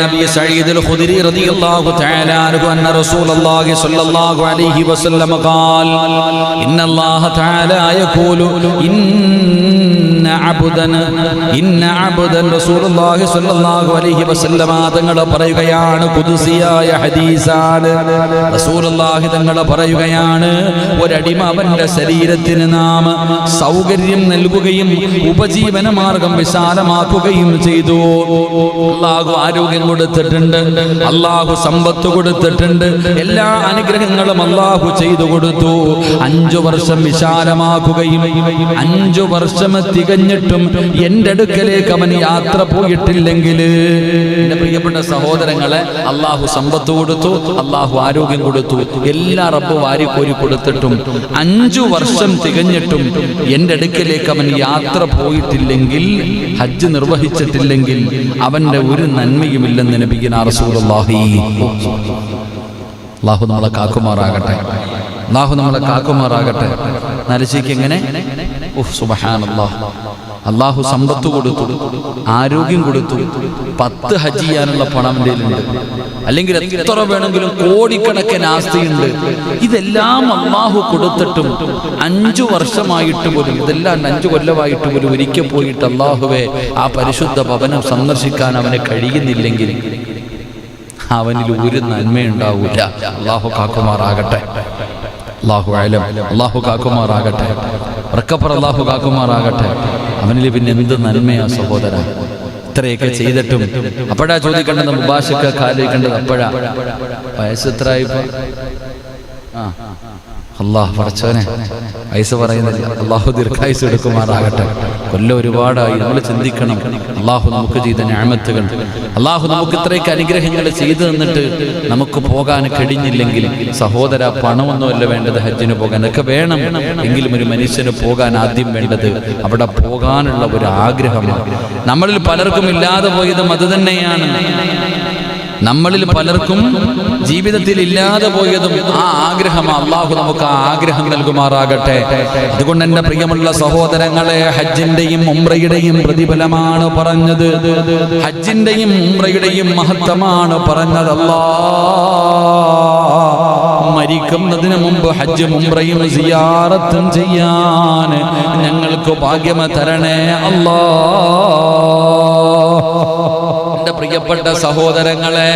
أبي سعيد الخدري رضي الله تعالى عنه أن رسول الله صلى الله عليه وسلم قال إن الله تعالى يقول إن عبدا رسول الله صلى الله عليه وسلم തങ്ങൾ പറയുകയാണ് ഖുദ്സിയായ ഹദീസാണ് റസൂലുള്ളാഹി തങ്ങൾ പറയുകയാണ് ഒരടിമ അവന്റെ ശരീരത്തിന് നാം സൗകര്യം നൽകുകയും ഉപജീവന മാർഗം വിശാലമാക്കുകയും ചെയ്തു. അല്ലാഹു ആരോഗ്യം കൊടുത്തിട്ടുണ്ട്, അല്ലാഹു സമ്പത്ത് കൊടുത്തിട്ടുണ്ട്, എല്ലാ അനുഗ്രഹങ്ങളും അല്ലാഹു ചെയ്തു കൊടുത്തു. 5 വർഷം വിശാലമാക്കുകയും 5 വർഷം തികഞ്ഞിട്ടും എന്റെ അടുക്കലേക്ക് അവൻ യാത്ര പോയിട്ടില്ലെങ്കിൽ, എന്റെ പ്രിയപ്പെട്ട സഹോദരങ്ങളെ, അല്ലാഹു സമ്പത്ത് കൊടുത്തു, അല്ലാഹു ആരോഗ്യം കൊടുത്തു, എല്ലാ റബ്ബ് വാരിക്കോരി കൊടുത്തിട്ടും 5 വർഷം തികഞ്ഞിട്ടും എന്റെ അടുക്കലേക്ക് അവൻ യാത്ര പോയിട്ടില്ലെങ്കിൽ, ഹജ്ജ് നിർവഹിച്ചിട്ടില്ലെങ്കിൽ അവന്റെ ഒരു നന്മയുമില്ലെന്ന് നബിയുനാ റസൂലുള്ളാഹി. അല്ലാഹു നമ്മളെ കാക്കുമാറാകട്ടെ, അല്ലാഹു നമ്മളെ കാക്കുമാറാകട്ടെ. നരശിക്ക് എങ്ങനെ സുബ്ഹാനല്ലാഹ്, അല്ലാഹു സമ്പത്ത് കൊടുത്തു, ആരോഗ്യം കൊടുത്തു, 10 ഹജ്ജ് ചെയ്യാനുള്ള പണം എൻ്റെ കയ്യിലുണ്ട്, അല്ലെങ്കിൽ എത്ര വേണമെങ്കിലും കോടിക്കണക്കിന് ആസ്തിയുണ്ട്. ഇതെല്ലാം അല്ലാഹു കൊടുത്തിട്ടും 5 വർഷമായിട്ട് പോലും, ഇതെല്ലാം 5 കൊല്ലമായിട്ട് പോലും ഒരിക്കൽ പോയിട്ട് അല്ലാഹുവേ ആ പരിശുദ്ധ ഭവനം സന്ദർശിക്കാൻ അവന് കഴിയുന്നില്ലെങ്കിൽ അവനിൽ ഒരു നന്മയുണ്ടാവൂല. അല്ലാഹു കാക്കുമാറാകട്ടെ, അല്ലാഹു അലം, അല്ലാഹു കാക്കുമാറാകട്ടെ, റക്കപ്പർ അല്ലാഹു കാക്കുമാറാകട്ടെ. അവനിൽ പിന്നെ എന്ത് നന്മയാ സഹോദര. ഇത്രയൊക്കെ ചെയ്തിട്ടും അപ്പോഴാ ചോദിക്കേണ്ടത്, മുബാശക്ക കാലിക്കേണ്ടത് അപ്പോഴാ. വയസ്സ് എത്രയായിപ്പോ? അല്ലാഹ് പറച്ചവനെ വയസ്സ് പറയുന്നില്ല, അല്ലാഹു ദീർഘായുസ്സ് എടുക്കുമാറാകട്ടെ. കൊല്ലം ഒരുപാടായി. നമ്മൾ ചിന്തിക്കണം, അല്ലാഹു നമുക്ക് ചെയ്ത നിഅമത്തുകൾ, അല്ലാഹു നമുക്ക് ഇത്രയൊക്കെ അനുഗ്രഹങ്ങൾ ചെയ്തു തന്നിട്ട് നമുക്ക് പോകാൻ കഴിഞ്ഞില്ലെങ്കിൽ സഹോദര, പണമൊന്നുമല്ല വേണ്ടത് ഹജ്ജിന് പോകാൻ. അതൊക്കെ വേണം, എങ്കിലും ഒരു മനുഷ്യന് പോകാൻ ആദ്യം വേണ്ടത് അവിടെ പോകാനുള്ള ഒരു ആഗ്രഹമാണ്. നമ്മളിൽ പലർക്കും ഇല്ലാതെ പോയതും അത് തന്നെയാണ്. നമ്മളിൽ പലർക്കും ജീവിതത്തിൽ ഇല്ലാതെ പോയതും ആ ആഗ്രഹമാണ്. അല്ലാഹു നമുക്ക് ആ ആഗ്രഹം നൽകുമാറാകട്ടെ. അതുകൊണ്ട് എൻ്റെ പ്രിയമുള്ള സഹോദരങ്ങളെ, ഹജ്ജിന്റെയും ഉംറയുടെയും പ്രതിഫലമാണ് പറഞ്ഞത്, ഹജ്ജിന്റെയും ഉംറയുടെയും മഹത്വമാണ് പറഞ്ഞത്. അല്ലാഹ് മരിക്കുന്നതിന് മുമ്പ് ഹജ്ജും ഉംറയും സിയാറത്തും ചെയ്യാൻ ഞങ്ങൾക്ക് ഭാഗ്യം തരണേ അല്ലാഹ്. എന്റെ പ്രിയപ്പെട്ട സഹോദരങ്ങളെ,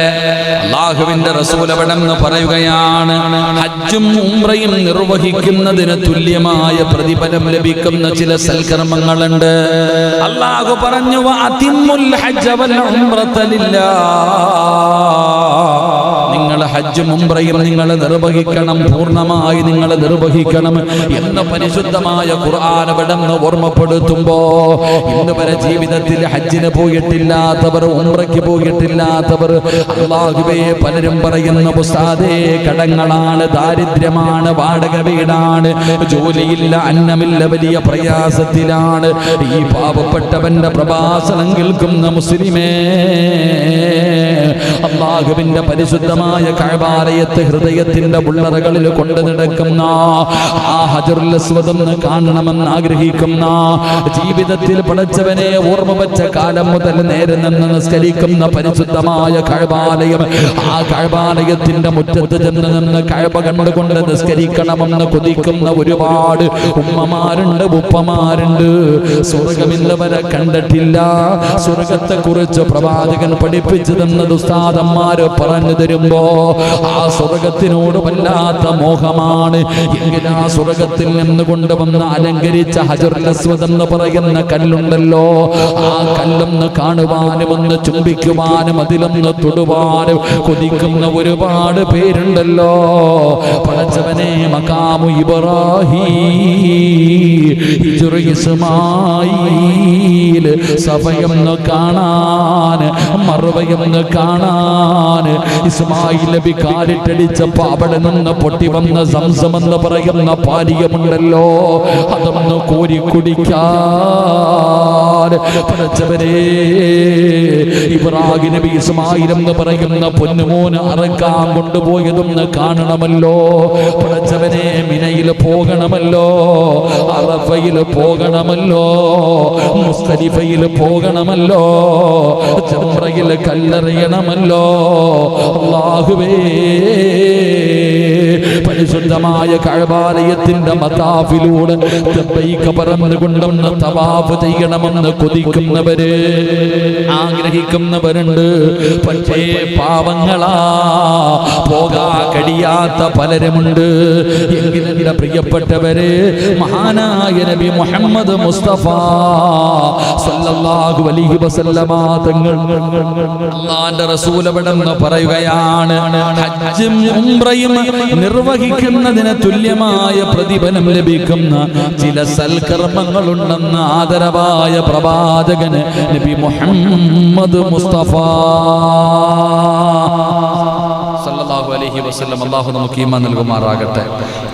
അല്ലാഹുവിന്റെ റസൂൽ അവിടെന്ന് പറയുകയാണ്, ഹജ്ജും ഉംറയും നിർവഹിക്കുന്നതിന് തുല്യമായ പ്രതിഫലം ലഭിക്കുന്ന ചില സൽക്കർമ്മങ്ങളുണ്ട്. അല്ലാഹു പറഞ്ഞു, വഅതിമ്മുൽ ഹജ്ജ വൽ ഉംറത ലില്ലാഹ്. നിങ്ങൾ ഹജ്ജും ഉംറയും നിങ്ങൾ നിർവഹിക്കണം, പൂർണ്ണമായി നിങ്ങൾ നിർവഹിക്കണം എന്ന് പരിശുദ്ധമായ ഖുർആൻ അവിടെന്ന് ഓർമ്മപ്പെടുത്തുമ്പോ, ഇന്ന് വരെ ജീവിതത്തിൽ ഹജ്ജിന് പോയിട്ടില്ലാത്തവർ, ഉംറയ്ക്ക് പോയിട്ടില്ലാത്തവർ, അല്ലാഹുവേ പലരും പറയുന്ന ഉസ്താദേ കടങ്ങളാണ്, ദാരിദ്ര്യമാണ്, വാടക വീടാണ്, ജോലിയില്ല, അന്നമില്ല, വലിയ പ്രയാസത്തിലാണ്. ഈ പാവപ്പെട്ടവന്റെ പ്രഭാഷണം കേൾക്കുന്ന മുസ്ലിമേ, അല്ലാഹുവിന്റെ പരിശുദ്ധമായ കഅബാലയത്തെ ഹൃദയത്തിന്റെ ഉള്ളറകളിൽ കൊണ്ടു നടക്കുന്ന ആ ഹജറുൽ അസ്വദ് ഒന്ന് കാണണമെന്ന് ആഗ്രഹിക്കുന്ന, ജീവിതത്തിൽ പടച്ചവനെ ഓർമ്മ വച്ച കാലം മുതൽ നേരെ നിന്ന് നിസ്കരിക്കുന്ന പരിശുദ്ധമായ കഅബാലയം, ആ കഅബാലയത്തിന്റെ മുറ്റത്ത് ചെന്ന് നിന്ന് കഅബ കണ്ടുകൊണ്ട് നിസ്കരിക്കണമെന്ന് കൊതിക്കുന്ന ഒരുപാട് ഉമ്മമാരുണ്ട്, ഉപ്പമാരുണ്ട്. സ്വർഗമില്ലവരെ കണ്ടിട്ടില്ല. സ്വർഗത്തെ കുറിച്ച് പ്രവാചകൻ പഠിപ്പിച്ചു തന്നത് ഉസ്താദന്മാര് പറഞ്ഞു തരുമ്പോ ആ സ്വർഗത്തിനോട് വല്ലാത്ത മോഹമാണ്. എങ്കിൽ ആ സ്വർഗത്തിൽ നിന്ന് കൊണ്ടുവന്ന് അലങ്കരിച്ച ഹജറുൽ അസ്വദ് എന്ന് പറയുന്ന കല്ലുണ്ടല്ലോ, ആ കല്ലൊന്ന് കാണുവാനും ഒന്ന് ചുംബിക്കുവാനും അതിലൊന്ന് തൊടുവാനും കൊതിക്കുന്ന ഒരുപാട് പേരുണ്ടല്ലോ. പടച്ചവനെ, മഖാമു ഇബ്രാഹീം, ഹിജ്റ ഇസ്മാഈൽ, സഫയൊന്ന് കാണാൻ, മർവയൊന്ന് കാണാൻ. ഇസ്മായിൽ നബി കാലിട്ടടിച്ചപ്പോ അവിടെ നിന്ന് പൊട്ടി വന്ന സംസം എന്ന് പറയുന്ന പാനീയമുണ്ടല്ലോ, അതൊന്ന് കോരി കുടിക്കാൻ പഠിച്ചവരെ ഇബ്രാഹിം നബി ഇസ്മായിൽ എന്ന് പറയുന്ന പൊന്നുമോന് അറക്കാൻ കൊണ്ടുപോയതൊന്ന് കാണണമല്ലോ. പഠിച്ചവനെ മിനയിൽ പോകണമല്ലോ, അറഫയിൽ പോകണമല്ലോ, മുസ്തലിഫയിൽ പോകണമല്ലോ, ജംറയിൽ കല്ലെറിയണമല്ലോ. അല്ലാഹുവേ, പരിശുദ്ധമായ കഅബാലയത്തിന്റെ മതാഫിലൂടെ ലബ്ബൈക പറഞ്ഞുകൊണ്ടൊന്ന് തവാഫ് ചെയ്യണമെന്ന് കൊതിക്കുന്നവര്, ആഗ്രഹിക്കുന്നവരുണ്ട്. പക്ഷേ പാവങ്ങളാ, പോകാൻ കഴിയാത്ത പലരുമുണ്ട്. എങ്കിലെന്റെ പ്രിയപ്പെട്ടവര്, മഹാനായ നബി മുഹമ്മദ് മുസ്തഫ സല്ലല്ലാഹു അലൈഹി വസല്ലമ തങ്ങൾ അല്ലാഹുവിന്റെ റസൂൽ അവിടെന്ന് പറയുകയാണ്, ഹജ്ജും ഉംറയും നിർവഹിക്കുന്നതിന് തുല്യമായ പ്രതിഫലം ലഭിക്കുന്ന ചില സൽക്കർമ്മങ്ങളുണ്ടെന്ന് ആദരവായ പ്രവാചകൻ നബി മുഹമ്മദ് മുസ്തഫ സല്ലല്ലാഹു അലൈഹി വസല്ലം. അല്ലാഹു നമുക്ക് ഈമാൻ നൽകുമാറാകട്ടെ.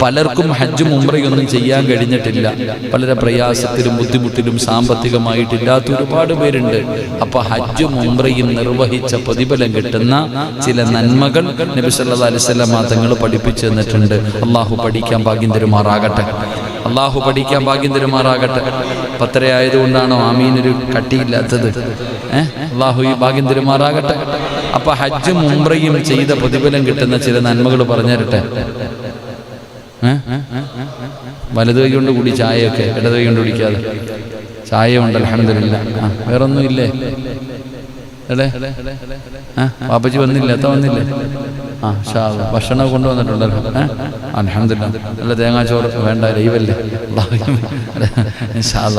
പലർക്കും ഹജ്ജും ഉംറയൊന്നും ചെയ്യാൻ കഴിഞ്ഞിട്ടില്ല. വളരെ പ്രയാസത്തിലും ബുദ്ധിമുട്ടിലും സാമ്പത്തികമായിട്ടില്ലാത്ത ഒരുപാട് പേരുണ്ട്. അപ്പൊ ഹജ്ജും ഉംറയും നിർവഹിച്ച പ്രതിഫലം കിട്ടുന്ന ചില നന്മകൾ നബി സല്ലല്ലാഹു അലൈഹി വസല്ലം തങ്ങൾ പഠിപ്പിച്ചു തന്നിട്ടുണ്ട്. അല്ലാഹു പഠിക്കാൻ ഭാഗ്യം തരുമാറാകട്ടെ. അല്ലാഹു പഠിക്കാൻ ഭാഗ്യം തരുമാറാകട്ടെ. പത്തരയായതുകൊണ്ടാണോ ആമീനൊരു കട്ടിയില്ലാത്തത്? അല്ലാഹു ഈ ഭാഗ്യം തരുമാറാകട്ടെ. അപ്പൊ ഹജ്ജും ഉംറയും ചെയ്ത പ്രതിഫലം കിട്ടുന്ന ചില നന്മകൾ പറഞ്ഞു തരട്ടെ. വലത് കൈ കൊണ്ട് കൂടി ചായയൊക്കെ ഇടത് കൈ കൊണ്ട് കുടിക്കാതെ ചായ ഉണ്ട് അൽഹംദുലില്ലാ. വേറൊന്നും ഇല്ലേ? പാപ്പച്ചി വന്നില്ല, എത്ത വന്നില്ലേ? ഭക്ഷണം കൊണ്ടുവന്നിട്ടുണ്ടല്ലോ. അൽഹംദുലില്ലാ. നല്ല തേങ്ങാച്ചോറ് വേണ്ട, ലൈവല്ലേ?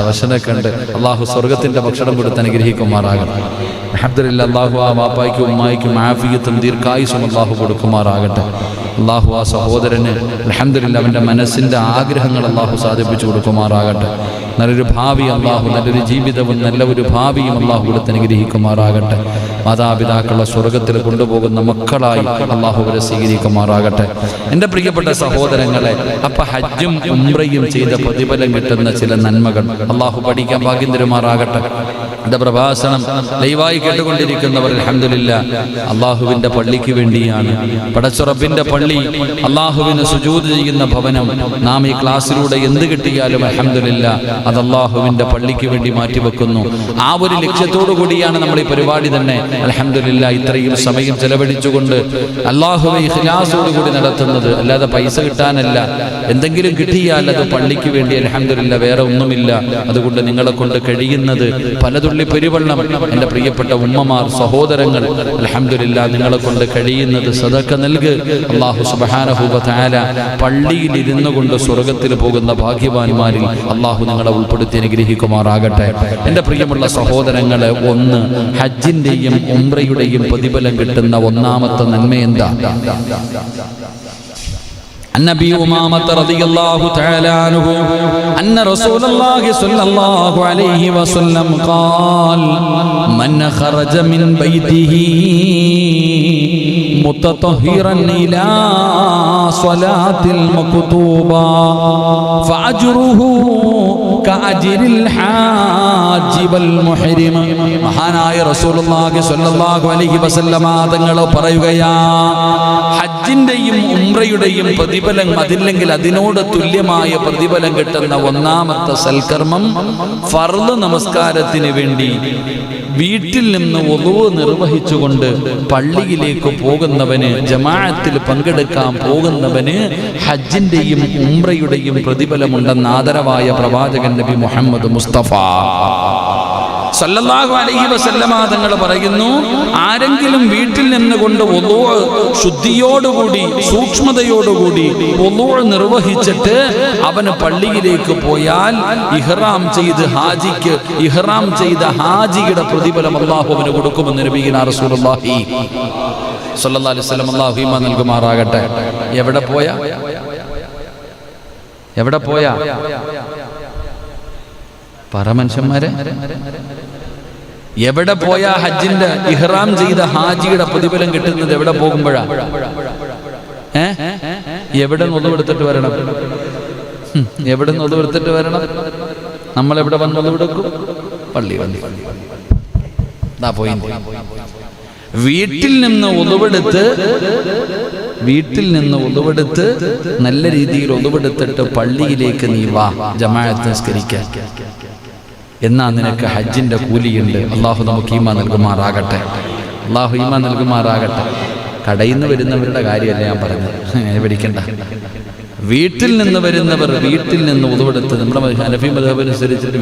ഭക്ഷണമൊക്കെ ഉണ്ട്. അള്ളാഹു സ്വർഗത്തിന്റെ ഭക്ഷണം കൊടുത്ത് അനുഗ്രഹിക്കുമാറാകട്ടെ. അൽഹംദുലില്ലാ. അള്ളാഹു ആ വാപ്പായ്ക്കും ഉമ്മായിക്കും ആഫിയത്തും ദീർഘായുസും അള്ളാഹു കൊടുക്കുമാറാകട്ടെ. അള്ളാഹു ആ സഹോദരന് അൽഹംദുലില്ലാ അവൻ്റെ മനസ്സിൻ്റെ ആഗ്രഹങ്ങൾ അള്ളാഹു സാധിപ്പിച്ചു കൊടുക്കുമാറാകട്ടെ. നല്ലൊരു ഭാവി അള്ളാഹു, നല്ലൊരു ജീവിതവും നല്ല ഒരു ഭാവിയും അള്ളാഹു കൊടുത്ത് അനുഗ്രഹിക്കുമാറാകട്ടെ. മാതാപിതാക്കളുടെ സ്വർഗത്തിൽ കൊണ്ടുപോകുന്ന മക്കളായി അള്ളാഹു അവരെ സ്വീകരിക്കുമാറാകട്ടെ. എൻ്റെ പ്രിയപ്പെട്ട സഹോദരങ്ങളെ, അപ്പൊ ഹജ്ജും ഉംറയും ചെയ്ത പ്രതിഫലം കിട്ടുന്ന ചില നന്മകൾ അള്ളാഹു പഠിക്കാൻ ഭാഗ്യം തരുമാറാകട്ടെ. എൻ്റെ പ്രഭാഷണം ലൈവായി കേട്ടുകൊണ്ടിരിക്കുന്നവർ അൽഹംദുലില്ലാ അള്ളാഹുവിൻ്റെ പള്ളിക്ക് വേണ്ടിയാണ്. പടച്ച റബ്ബിൻ്റെ പള്ളി, അള്ളാഹുവിന് സുജൂദ് ചെയ്യുന്ന ഭവനം. നാം ഈ ക്ലാസ്സിലൂടെ എന്ത് കിട്ടിയാലും അൽഹംദുലില്ലാ അത് അള്ളാഹുവിൻ്റെ പള്ളിക്ക് വേണ്ടി മാറ്റിവെക്കുന്നു. ആ ഒരു ലക്ഷ്യത്തോടു കൂടിയാണ് നമ്മൾ ഈ പരിപാടി തന്നെ അൽഹംദുലില്ലാ ഇത്രയും സമയം ചെലവഴിച്ചുകൊണ്ട് അള്ളാഹുവെ ഇഖ്ലാസോടു കൂടി നടത്തുന്നത്. അല്ലാതെ പൈസ കിട്ടാനല്ല. എന്തെങ്കിലും കിട്ടിയാൽ അത് പള്ളിക്ക് വേണ്ടി അൽഹംദുലില്ലാ, വേറെ ഒന്നുമില്ല. അതുകൊണ്ട് നിങ്ങളെ കൊണ്ട് കഴിയുന്നത് പലതുള്ളി പെരുവെള്ളം, എൻ്റെ പ്രിയപ്പെട്ട ഉമ്മമാർ, സഹോദരങ്ങൾ, അൽഹംദുലില്ലാ നിങ്ങളെ കൊണ്ട് കഴിയുന്നത് സദഖ നൽക്. അല്ലാഹു സുബ്ഹാനഹു വ തആല പള്ളിയിൽ ഇരുന്നു കൊണ്ട് സ്വർഗ്ഗത്തിൽ പോകുന്ന ഭാഗ്യവാന്മാരിൽ അല്ലാഹു നിങ്ങളെ ഉൾപ്പെടുത്തി അനുഗ്രഹിക്കുമാറാകട്ടെ. എൻ്റെ പ്രിയമുള്ള സഹോദരങ്ങളെ, ഒന്ന് ഹജ്ജിന്റെയും ഉംറയുടെയും പ്രതിഫലം കിട്ടുന്ന ഒന്നാമത്തെ നന്മ എന്താ? النبي أمامة رضي الله تعالى عنه أن رسول الله صلى الله عليه وسلم قال من خرج من بيته متطهرا إلى صلاة المكتوبة فأجره كأجر الحاج والمحرم. മഹാനായ റസൂലുള്ളാഹി സ്വല്ലല്ലാഹു അലൈഹി വസല്ലമ തങ്ങൾ പറയുകയാണ്, ഹജ്ജിന്റെയും ഉംറയുടെയും പ്രതിഫലം അതില്ലെങ്കിൽ അതിനോട് തുല്യമായ പ്രതിഫലം കിട്ടുന്ന ഒന്നാമത്തെ സൽക്കർമ്മം ഫർള് നമസ്കാരത്തിന് വേണ്ടി വീട്ടിൽ നിന്ന് വുളൂ നിർവഹിച്ചുകൊണ്ട് പള്ളിയിലേക്ക് പോകുന്നവന്, ജമാഅത്തിൽ പങ്കെടുക്കാൻ പോകുന്നവന് ഹജ്ജിന്റെയും ഉംറയുടെയും പ്രതിഫലമുണ്ടെന്ന് ആദരവായ പ്രവാചകൻ നബി മുഹമ്മദ് മുസ്തഫ സല്ലല്ലാഹു അലൈഹി വസല്ലമ തങ്ങൾ പറയുന്നു, ആരെങ്കിലും വീട്ടിൽ നിന്നുകൊണ്ട് വുളൂ ശുദ്ധിയോടുകൂടി സൂക്ഷ്മതയോടുകൂടി വുളൂ നിർവഹിച്ചിട്ട് അവന് പള്ളിയിലേക്ക് പോയാൽ ഇഹ്റാം ചെയ്ത് ഹാജിയുടെ പ്രതിഫലം അല്ലാഹു അവന് കൊടുക്കുമെന്ന് നബിയുനാ റസൂലുള്ളാഹി സ്വല്ലല്ലാഹു അലൈഹി വസല്ലം അല്ലാഹു ഈമാൻ നൽകുമാറാകട്ടെ. എവിടെ പോയാ പരമനുഷ്യന്മാരെ, എവിടെ പോയാ ഹജ്ജിന്റെ ഇഹ്റാം ചെയ്ത ഹാജിയുടെ പ്രതിഫലം കിട്ടുന്നത്? എവിടെ പോകുമ്പോഴാ? എവിടെ ഒന്നുകൊടുത്തിട്ട് വരണം? എവിടെ ഒന്നുകൊടുത്തിട്ട് വരണം? നമ്മളെവിടെ വന്ന് ഒന്നുകൊടുക്കും? പള്ളി വന്നു. വീട്ടിൽ നിന്ന് ഒതുവെടുത്ത് നല്ല രീതിയിൽ ഒതുവെടുത്തിട്ട് പള്ളിയിലേക്ക് നീ വാ ജമാഅത്ത് നിസ്കരിക്കാൻ. എന്നാ നിനക്ക് ഹജ്ജിന്റെ കൂലിയുണ്ട്. അള്ളാഹു നമുക്ക് ഈമാൻ നൽകുമാറാകട്ടെ. അള്ളാഹു ഈമാൻ നൽകുമാറാകട്ടെ. കടയിൽ നിന്ന് വരുന്നവരുടെ കാര്യമല്ല ഞാൻ പറഞ്ഞത്, പഠിക്കണ്ട. വീട്ടിൽ നിന്ന് വരുന്നവർ വീട്ടിൽ നിന്ന് ഉദവെടുത്ത് നമ്മുടെ ഹനഫി മദ്ഹബ് അനുസരിച്ചിട്ട്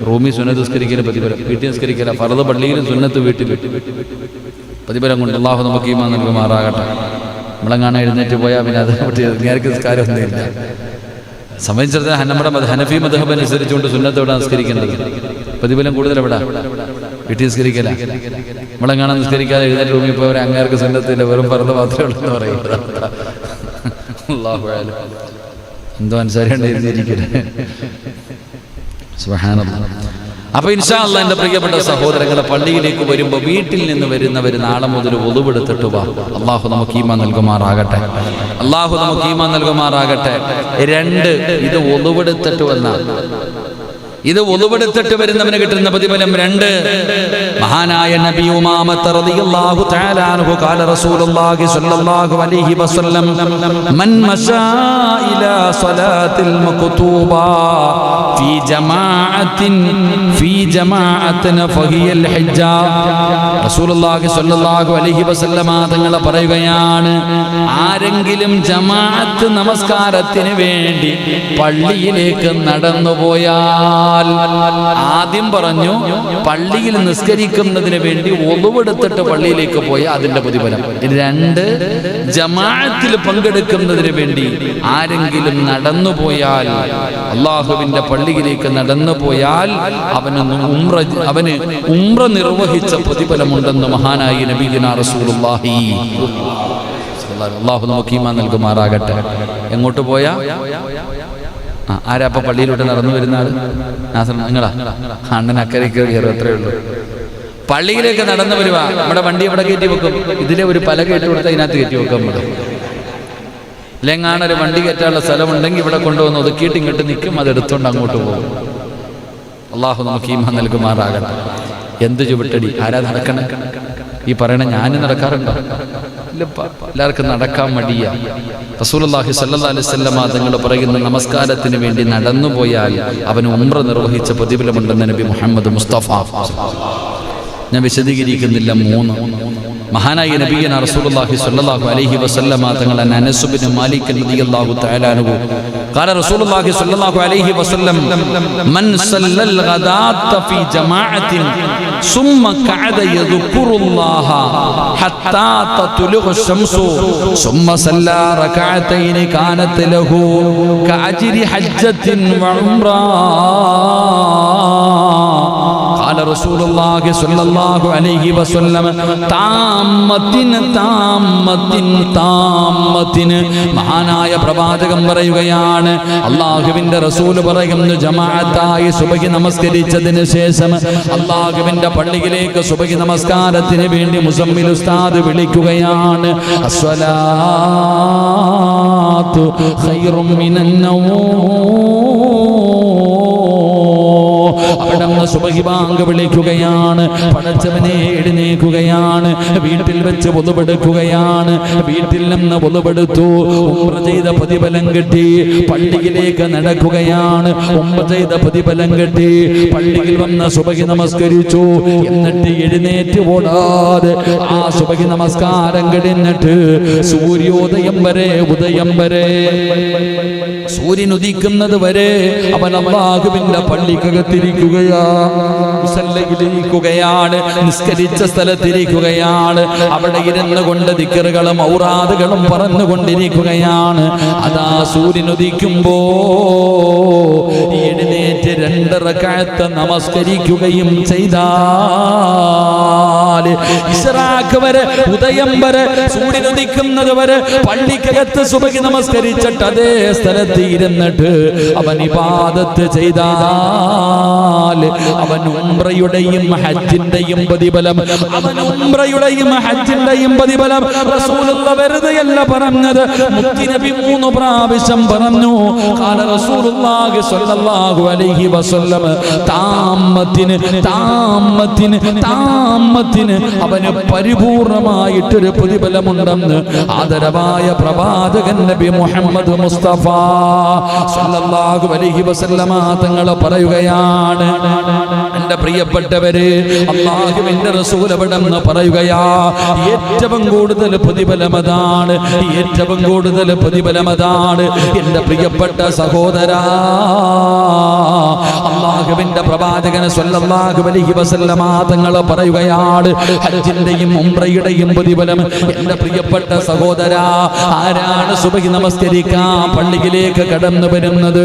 റൂമി സുന്നത്ത് നിസ്കരിക്കൽ പ്രതിഫലം, വീട്ടിൽ നിസ്കരിക്കല ഫർദ് പള്ളിയിലും സുന്നത്ത് വീട്ടിൽ പ്രതിഫലം കൊണ്ട് അള്ളാഹു നമുക്ക് ഈമാൻ നൽകുമാറാകട്ടെ. നമ്മളെങ്ങാണ് എഴുന്നേറ്റ് പോയാൽ പിന്നെ അത് നേരത്തെ നിസ്കാരമൊന്നുമില്ല. സംബന്ധിച്ചിടത്തോളം നമ്മുടെ ഹനഫി മദ്ഹബ് അനുസരിച്ചുകൊണ്ട് സുന്നത്ത് എവിടെ നിസ്കരിക്കേണ്ടത്? പ്രതിഫലം കൂടുതൽ എവിടെ? വീട്ടിൽ നിസ്കരിക്കല. നമ്മളെങ്ങാണ് നിസ്കരിക്കാതെ എഴുന്നേറ്റ് റൂമിൽ പോയവരെ അങ്ങേർക്ക് സുന്നത്തില്ല, വെറും ഫർദ് മാത്രമേ ഉള്ളൂ എന്ന് പറയുന്നത്. എന്തോ അനുസരിക്കണ്ടേ എഴുതിയിരിക്കട്ടെ. സുബ്ഹാനല്ലാഹ്. അപ്പൊ ഇൻഷാ അല്ലാഹ് എൻ്റെ പ്രിയപ്പെട്ട സഹോദരങ്ങളെ, പള്ളിയിലേക്ക് വരുമ്പോൾ വീട്ടിൽ നിന്ന് വരുന്നവർ നാളെ മുതൽ ഒളുവെടുത്തിട്ട് വാ. അള്ളാഹു നമുക്ക് ഈമാൻ നൽകുമാറാകട്ടെ. അള്ളാഹു നമുക്ക് ഈമാൻ നൽകുമാറാകട്ടെ. 2, ഇത് ഒളുവെടുത്തിട്ട് വന്നാൽ, ഇത് ഒളുവെടുത്തിട്ട് വരുന്നവന് കിട്ടുന്ന പ്രതിഫലം 2. മഹാനായ നബി ഉമാമ റളിയല്ലാഹു തആല അൻഹു ഖാല റസൂലുള്ളാഹി സ്വല്ലല്ലാഹു അലൈഹി വസല്ലം മൻ മശാ ഇലാ സ്വലാത്തിൽ മക്തൂബ ഫീ ജമാഅത്തിൻ ഫഹിയൽ ഹജ്ജ. റസൂലുള്ളാഹി സ്വല്ലല്ലാഹു അലൈഹി വസല്ലം തങ്ങൾ പറയുകയാണ്, ആരെങ്കിലും ജമാഅത്ത് നമസ്കാരത്തിന് വേണ്ടി പള്ളിയിലേക്ക് നടന്നുപോയാൽ, ആദ്യം പറഞ്ഞു പള്ളിയിൽ നിസ്കരിക്കുന്നതിന് വേണ്ടി ഒളുവെടുത്തിട്ട് പള്ളിയിലേക്ക് പോയ അതിന്റെ പ്രതിഫലം. 2, ജമാഅത്തിൽ പങ്കെടുക്കുന്നതിന് വേണ്ടി ആരെങ്കിലും നടന്നുപോയാൽ, അള്ളാഹുവിന്റെ പള്ളിയിലേക്ക് നടന്നുപോയാൽ അവന് ഉംറ നിർവഹിച്ച പ്രതിഫലമുണ്ടെന്ന് മഹാനായ നബിയുനാ റസൂലുള്ളാഹി. അള്ളാഹു നമുക്ക് ഈമാൻ നൽകുമാറാകട്ടെ. എങ്ങോട്ട് പോയാ? ആരാപ്പ പള്ളിയിലോട്ട് നടന്നു വരുന്ന ആള്? നിങ്ങളാ? അണ്ണൻ അക്കരയ്ക്ക് കയറും, അത്രേ ഉള്ളൂ. പള്ളിയിലേക്ക് നടന്നു വരുവാ. നമ്മുടെ വണ്ടി ഇവിടെ കയറ്റി വെക്കും. ഇതിലെ ഒരു പലക ഇട്ട് കൊടുത്താൽ ഇതിനകത്ത് കയറ്റി വെക്കാം. നമ്മൾ ഇല്ലെങ്ങാണൊരു വണ്ടി കയറ്റാനുള്ള സ്ഥലമുണ്ടെങ്കിൽ ഇവിടെ കൊണ്ടുവന്ന് ഒതുക്കിയിട്ട് ഇങ്ങോട്ട് നിൽക്കും, അതെടുത്തോണ്ട് അങ്ങോട്ട് പോകും. അള്ളാഹു നമുക്ക് ഈമാൻ നൽകുമാറാകട്ടെ. എന്ത് ചുവട്ടടി! ആരാ നടക്കണേ? ഈ പറയണ ഞാൻ നടക്കാറുണ്ടോ? ഇല്ലപ്പ. എല്ലാവർക്കും നടക്കാൻ മടിയാ. റസൂലുള്ളാഹി സ്വല്ലല്ലാഹു അലൈഹി വസല്ലം തങ്ങൾ പറയുന്ന, നമസ്കാരത്തിന് വേണ്ടി നടന്നുപോയാൽ അവന് ഉംറ നിർവഹിച്ച പ്രതിഫലമുണ്ടെന്ന് നബി മുഹമ്മദ് മുസ്തഫ. ഞാൻ വിശദീകരിക്കുന്നില്ല. 3, മഹാനായ നബിയുനാ റസൂലുള്ളാഹി സ്വല്ലല്ലാഹു അലൈഹി വസല്ലം തങ്ങൾ അനസ് ഇബ്നു മാലിക് റളിയല്ലാഹു തആല അൻഹു ഖാല റസൂലുള്ളാഹി സ്വല്ലല്ലാഹു അലൈഹി വസല്ലം മൻ സല്ലൽ ഗദാത ഫീ ജമാഅത്തിൻ സുമ്മ ഖഅദ യദ്കുറുല്ലാഹ ഹത്താ തത്ലുഖു ശംസു സുമ്മ സല്ലാ റകഅതൈൻ കാനത് ലഹു കഅജ്രി ഹജ്ജത്തിൻ വ ഉംറ. قال رسول الله صلى الله عليه وسلم താമത്തിൻ. മഹാനായ പ്രവാചകൻ പറയുകയാണ്, അല്ലാഹുവിന്റെ റസൂൽ പറയുന്നു, ജമാഅത്തായി സുബഹി നമസ്കരിച്ചതിന് ശേഷം അല്ലാഹുവിന്റെ പള്ളിയിലേക്ക് സുബഹി നമസ്കാരത്തിന് വേണ്ടി മുസമ്മിൽ ഉസ്താദ് വിളിക്കുകയാണ്, അസ്സലാത്തു ഖൈറും മിനൻ നൗം. അവിടുന്ന് സുബഹി ബാങ്ക് വിളിക്കുകയാണ്. പടച്ചവനെ എഴുന്നേൽക്കുകയാണ്. വീട്ടിൽ വെച്ച് ഒളുവെടുക്കുകയാണ്. വീട്ടിൽ നിന്ന് ഒളുവെടുത്തു, ഉംറ ചെയ്ത പ്രതിഫലം കിട്ടി. പള്ളിയിലേക്ക് നടക്കുകയാണ്. ഉംറ ചെയ്ത പ്രതിഫലം കിട്ടി. പള്ളിയിൽ വന്ന് സുബഹി നമസ്കരിച്ചു. എന്നിട്ട് എഴുന്നേറ്റ് ഓടാതെ ആ സുബഹി നമസ്കാരം കഴിഞ്ഞിട്ട് സൂര്യോദയം വരെ, ഉദയം വരെ, സൂര്യൻ ഉദിക്കുന്നത് വരെ അവൻ അല്ലാഹുവിന്റെ പള്ളിക്കകത്തിരിക്കുകയാണ്, നിസ്കരിച്ച സ്ഥലത്തിരിക്കുകയാണ്. അവിടെ ഇരുന്ന് കൊണ്ട് ദിക്റുകളും ഔറാദുകളും പറഞ്ഞുകൊണ്ടിരിക്കുകയാണ്. അതാ സൂര്യൻ ഉദിക്കുമ്പോ എഴുന്നേറ്റ് 2 റക്അത്ത് നമസ്കരിക്കുകയും ചെയ്താൽ ഇശ്റാഖ് വരെ, ഉദയം വരെ, സൂര്യൻ ഉദിക്കുന്നത് വരെ പള്ളിക്കകത്ത് സുബഹി നമസ്കരിച്ചിട്ട് അതേ സ്ഥലത്ത് ഇരുന്നിട്ട് അവൻ ഇബാദത്ത് ചെയ്താൽ അവൻ ഉംറയുടെയും ഹജ്ജിന്റെയും പ്രതിഫലം, അവൻ ഉംറയുടെയും ഹജ്ജിന്റെയും പ്രതിഫലം റസൂലുള്ള വെറുതെയല്ല പറഞ്ഞത്. മുത്തുനബി 3 പ്രാവശ്യം പറഞ്ഞു. ഖാല റസൂലുള്ളാഹി സ്വല്ലല്ലാഹു അലൈഹി വസല്ലം താമത്തിന് താമത്തിന് താമത്തിന് അവന് പരിപൂർണമായിട്ടൊരു പ്രതിഫലമുണ്ടെന്ന് ആദരവായ പ്രവാചകൻ നബി മുഹമ്മദ് മുസ്തഫ സ്വല്ലല്ലാഹു അലൈഹി വസല്ലമ തങ്ങൾ പറയുകയാണ്. എൻ്റെ പ്രിയപ്പെട്ടവരെ, അല്ലാഹുവിൻ്റെ റസൂൽ അവിടെന്ന് പറയുകയാ, ഏറ്റവും കൂടുതൽ പ്രതിഫലമതാണ്, ഏറ്റവും കൂടുതൽ പ്രതിഫലമതാണ്. എൻ്റെ പ്രിയപ്പെട്ട സഹോദരാ, അല്ലാഹുവിൻ്റെ പ്രവാചകൻ സ്വല്ലല്ലാഹു അലൈഹി വസല്ലമ തങ്ങൾ പറയുകയാണ്, ഹജ്ജിന്റെയും ഉംറയുടെയും പ്രതിഫലം. എൻ്റെ പ്രിയപ്പെട്ട സഹോദരാ, ആരാണ് സുബഹി നമസ്കരിക്കാൻ പള്ളിയിലേക്ക് കടന്നു വരുന്നത്?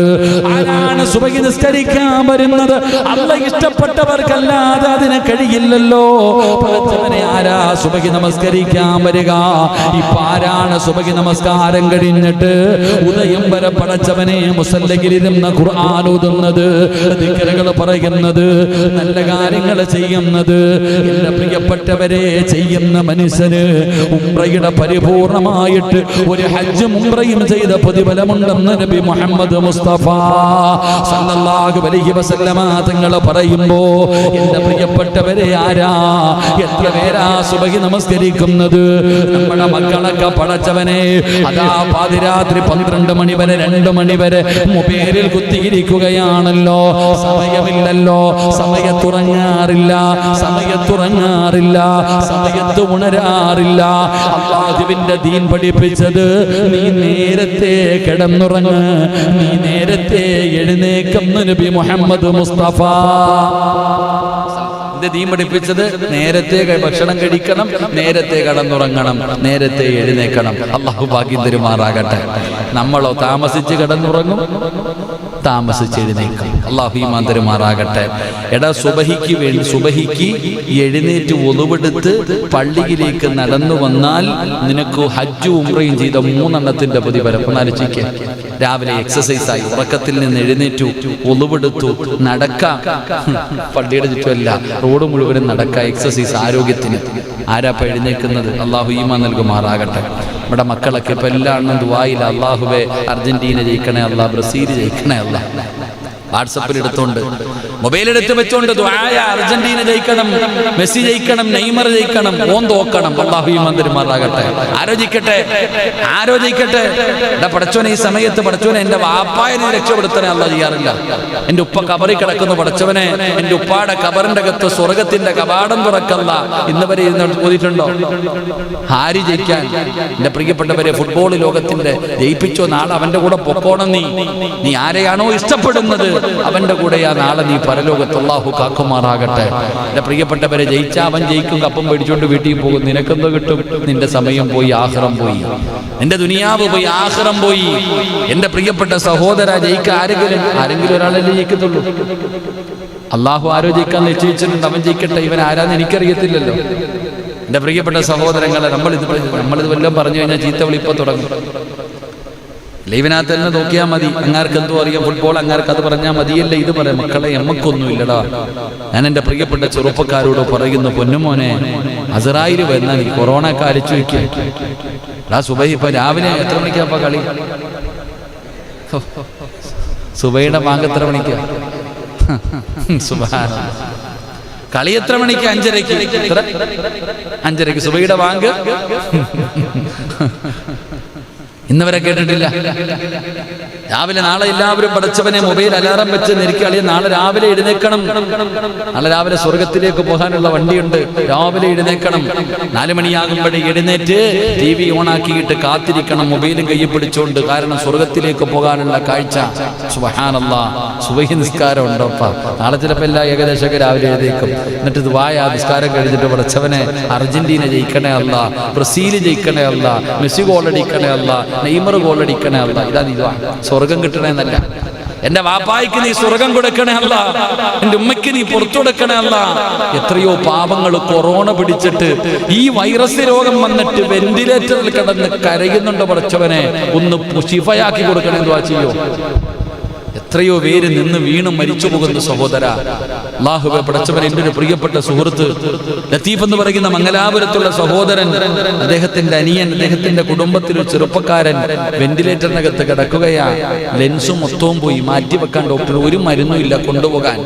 ആരാണ് സുബഹി നിസ്കരിക്കാൻ വരുന്നത്? അല്ലാഹ് ഇഷ്ടപ്പെട്ടവർക്കല്ലാതെ അതിന് കഴിയില്ലല്ലോ. പടച്ചവനെ, ആരാ സുബഹി നമസ്കരിക്കാൻ വരിക? ഇപ്പൊ ആരാണ് സുബഹി നമസ്കാരം കഴിഞ്ഞിട്ട് ഉദയം വരെ പടച്ചവനെ മുസല്ലയിലിരുന്ന് ഖുർആൻ ഓതുന്നത്, ദിക്റുകൾ പറയുന്നത്, നല്ല കാര്യങ്ങൾ ചെയ്യുന്നത്? എൻ്റെ പ്രിയപ്പെട്ടവരെ, ചെയ്യുന്ന മനുഷ്യന് ഉംറയുടെ പരിപൂർണമായിട്ട് ഒരു ഹജ്ജും ഉംറയും ചെയ്ത പ്രതിഫലമുണ്ടെന്ന് നബി മുഹമ്മദ് മുസ്തഫ സല്ലല്ലാഹു അലൈഹി വസല്ലമ തങ്ങൾ പറയുമ്പോ, എൻ്റെ പ്രിയപ്പെട്ടവരെ, ആരാ എത്ര പേരാ സുബഹി നമസ്കരിക്കുന്നത്? നമ്മുടെ മക്കളൊക്കെ പടച്ചവനെ അതാ പാതിരാത്രി 12 മണി വരെ 2 മണി വരെ മൊബൈലിൽ കുത്തിയിരിക്കുകയാണല്ലോ. സമയമില്ലല്ലോ, സമയത്തുറങ്ങാറില്ല, സമയത്തുറങ്ങാറില്ല, സമയത്ത് ഉണരാറില്ല. അല്ലാഹുവിന്റെ ദീൻ പഠിപ്പിച്ചത് നീ നേരത്തെ കിടന്നുറങ്ങ്, നീ നേരത്തെ എഴുന്നേക്കെന്ന് നബി മുഹമ്മദ് മുസ്തഫ ദീൻ പഠിപ്പിച്ചത്. നേരത്തെ ഭക്ഷണം കഴിക്കണം, നേരത്തെ കിടന്നുറങ്ങണം, നേരത്തെ എഴുന്നേക്കണം. അല്ലാഹു ഭാഗ്യം തരുമാറാകട്ടെ. നമ്മളോ താമസിച്ച് കിടന്നുറങ്ങും, താമസിച്ച് എഴുന്നേക്കും. അല്ലാഹു ഈമാൻ തരുമാറാകട്ടെ. എടാ, സുബഹിക്ക് എഴുന്നേറ്റ് ഒളുവെടുത്ത് പള്ളിയിലേക്ക് നടന്നു വന്നാൽ നിനക്ക് ഹജ്ജും ഉംറയും ചെയ്ത 3 എണ്ണത്തിന്റെ പ്രതിഫലം. ഒന്നാലോചിക്കുക. രാവിലെ എക്സസൈസായി, ഉറക്കത്തിൽ നിന്ന് എഴുന്നേറ്റു, ഒളുവെടുത്തു, നടക്കാം. പള്ളിയുടെ ചുറ്റുമല്ല, റോഡ് മുഴുവനും നടക്കാം, എക്സസൈസ് ആരോഗ്യത്തിന്. ആരാപ്പ എഴുന്നേക്കുന്നത്? അല്ലാഹു ഈമാൻ നൽകുമാറാകട്ടെ. നമ്മുടെ മക്കളൊക്കെ ഇപ്പൊ എല്ലാം ദുആയില്ല. അല്ലാഹുവേ, അർജന്റീന ജയിക്കണേ അല്ലാ, ബ്രസീൽ ജയിക്കണേ അല്ലാ. വാട്സപ്പിൽ എടുത്തോണ്ട്, മൊബൈൽ എടുത്ത് വെച്ചോണ്ട് ദുആയ, അർജന്റീന ജയിക്കണം, മെസ്സി ജയിക്കണം, നെയ്മർ ജയിക്കണം, ഓൻ തോക്കണം. അല്ലാഹു ഈമാൻ തരുമാറാകട്ടെ. ആലോചിക്കട്ടെ, ആലോചിക്കട്ടെ. എടാ പടച്ചോനെ, ഈ സമയത്ത് പടച്ചോനെ എൻ്റെ വാപ്പായനെ രക്ഷപ്പെടുത്തണേ അല്ലാഹ് ചെയ്യാറില്ല. എൻ്റെ ഉപ്പ കബറിൽ കിടക്കുന്നു, പടച്ചവനെ എൻ്റെ ഉപ്പാടെ കബറിന്റെ അകത്ത് സ്വർഗത്തിന്റെ കവാടം തുറക്കല്ല. ഇന്ന് വരെ ഓതിയിട്ടുണ്ടോ? ആര് ജയിക്കാൻ? എൻ്റെ പ്രിയപ്പെട്ടവരെ, ഫുട്ബോൾ ലോകത്തിന്റെ ജയിപ്പിച്ചോ, നാളെ അവന്റെ കൂടെ പൊക്കോണം. നീ ആരെയാണോ ഇഷ്ടപ്പെടുന്നത് അവന്റെ കൂടെയാ നാളെ നീ പരലോകത്ത്. അല്ലാഹു കാക്കുമാറാകട്ടെ. എൻ്റെ പ്രിയപ്പെട്ടവരെ, ജയിച്ചാ അവൻ ജയിക്കും, കപ്പം പേടിച്ചോണ്ട് വീട്ടിൽ പോകും. നിനക്കെന്തോ കിട്ടും? നിന്റെ സമയം പോയി, ആഖിറം പോയി, നിന്റെ ദുനിയാവ് പോയി, ആഖിറം പോയി. എൻ്റെ പ്രിയപ്പെട്ട സഹോദര, ജയിക്കാൻ ആരെങ്കിലും ഒരാളല്ലേ ജയിക്കത്തുള്ളൂ. അല്ലാഹു ആരോ ജയിക്കാൻ നിശ്ചയിച്ചിട്ടുണ്ട്, അവൻ ജയിക്കട്ടെ. ഇവൻ ആരാന്ന് എനിക്കറിയത്തില്ലല്ലോ. എൻ്റെ പ്രിയപ്പെട്ട സഹോദരങ്ങളെ, നമ്മളിത് വല്ലതും പറഞ്ഞു കഴിഞ്ഞാൽ ചീത്ത വിളിപ്പം തുടങ്ങും. ലൈവിനകത്ത് തന്നെ നോക്കിയാൽ മതി. അങ്ങാർക്ക് എന്തോ അറിയാം ഫുട്ബോൾ, അങ്ങാർക്ക് അത് പറഞ്ഞാൽ മതിയല്ലേ ഇത് പറയാം. മക്കളെ, എമ്മക്കൊന്നുമില്ലടാ. ഞാൻ എൻ്റെ പ്രിയപ്പെട്ട ചെറുപ്പക്കാരോട് പറയുന്നു, പൊന്നുമോനെ, അസറായിൽ വരുന്ന നീ കൊറോണ കാലിച്ചു വയ്ക്കുക. സുബൈ ഇപ്പൊ രാവിലെ എത്ര മണിക്കാ കളി? സുബൈയുടെ ബാങ്ക് എത്ര മണിക്കാ? സുബ്ഹാനല്ലാഹ്. കളി എത്ര മണിക്ക്? 5:30. 5:30 സുബൈയുടെ ബാങ്ക്. ഇന്നവരെ കേട്ടിട്ടില്ല. രാവിലെ നാളെ എല്ലാവരും പടച്ചവനെ മൊബൈൽ അലാറം വെച്ച് നെരുക്കളിയ. നാളെ രാവിലെ എഴുന്നേക്കണം. നാളെ രാവിലെ സ്വർഗത്തിലേക്ക് പോകാനുള്ള വണ്ടിയുണ്ട്. രാവിലെ എഴുന്നേക്കണം. 4 മണിയാകുമ്പോഴേ എഴുന്നേറ്റ് TV ഓണാക്കിയിട്ട് കാത്തിരിക്കണം, മൊബൈലും കയ്യിൽ പിടിച്ചോണ്ട്. കാരണം സ്വർഗത്തിലേക്ക് പോകാനുള്ള കാഴ്ച. സുബ്ഹാനല്ലാഹ്. സുബഹി നിസ്കാരം ഉണ്ടോപ്പ. നാളെ ചിലപ്പോൾ എല്ലാ ഏകദേശമൊക്കെ രാവിലെ എഴുന്നേക്കും. എന്നിട്ട് ദുആയ നിസ്കാരം കഴിഞ്ഞിട്ട് പടച്ചവനെ അർജന്റീന ജയിക്കണേ അല്ല, ബ്രസീൽ ജയിക്കണേ അല്ല, മെസ്സി ഗോളടിക്കണേ അല്ല, നെയ്മർ ഗോളടിക്കണേ അല്ല. ഇതാ നീ സ്വർഗം കിട്ടണേന്നല്ല. എന്റെ വാപ്പായ്ക്ക് നീ സ്വർഗം കൊടുക്കണേ അല്ല, എന്റെ ഉമ്മയ്ക്ക് നീ പുറത്തു കൊടുക്കണേ അല്ല. എത്രയോ പാവങ്ങൾ കൊറോണ പിടിച്ചിട്ട് ഈ വൈറസ് രോഗം വന്നിട്ട് വെന്റിലേറ്ററിൽ കിടന്ന് കരയുന്നുണ്ട്. പടച്ചവനെ ഒന്ന് ശിഫയാക്കി കൊടുക്കണേ. എന്തുവാ ചെയ്യോ? എത്രയോ പേര് നിന്ന് വീണും മരിച്ചു പോകുന്ന സഹോദര. അല്ലാഹുവേ പടച്ചവൻ, എൻ്റെ ഒരു പ്രിയപ്പെട്ട സുഹൃത്ത് ലത്തീഫ് എന്ന് പറയുന്ന മംഗലാപുരത്തുള്ള സഹോദരൻ, അദ്ദേഹത്തിന്റെ അനിയൻ, അദ്ദേഹത്തിന്റെ കുടുംബത്തിലൊരു ചെറുപ്പക്കാരൻ വെന്റിലേറ്ററിനകത്ത് കിടക്കുകയാ. ലെൻസും മൊത്തവും പോയി, മാറ്റിവെക്കാൻ ഡോക്ടർ ഒരു മരുന്നും ഇല്ല കൊണ്ടുപോകാൻ.